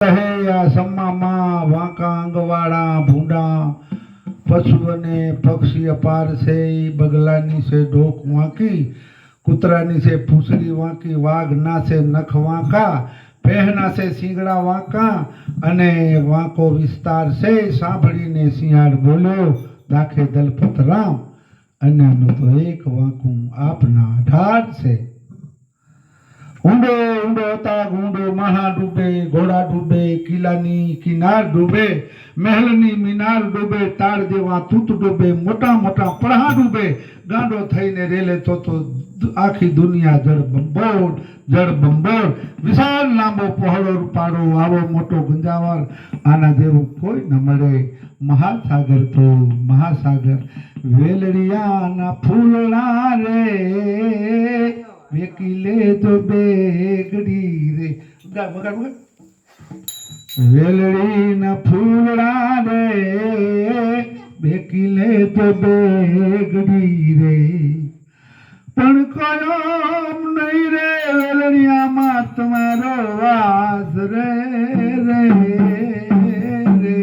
सम्मा वाका अंगवाड़ा भूडा पशु ने पक्षी अपार से बगलानी से ढोक वाकी कुतरानी से फूसरी वाकी वाघ ना से नख वाका पहना से सींगड़ा वाका अने वाको विस्तार से सांभळीने सिंहाड़ बोल्यो दाखे दलपत राम अन्यनु तो एक वाकू आपना ढाढ़ से ऊंडो ऊंडो ताग ऊंडो महा डूबे घोड़ा डूबे किलानी किनार डूबे महलनी मीनार डूबे ताड़ जेवा तूत डूबे मोटा मोटा पढ़ा डूबे गांडो थईने रेले तो आखी दुनिया जड़ बंबोर विशाल लांबो पહોળો રૂપાળો આવો મોટો ગુંજાવર આના જેવું કોઈ ન મળે મહાસાગર તો મહાસાગર વેલડિયાના ફૂલડા રે વેકીલે તો બેગડી રે વેલડીના ફૂલડા રે વેકીલે તો બેગડી રે પણ કોયમ નહીં રે વેલડિયામાં તમારો વાસ રે રે રે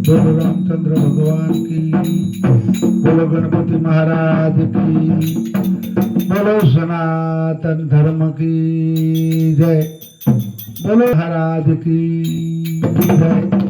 बोलो रामचंद्र भगवान की, बोलो गणपति महाराज की, बोलो सनातन धर्म की जय, बोलो महाराज की जय।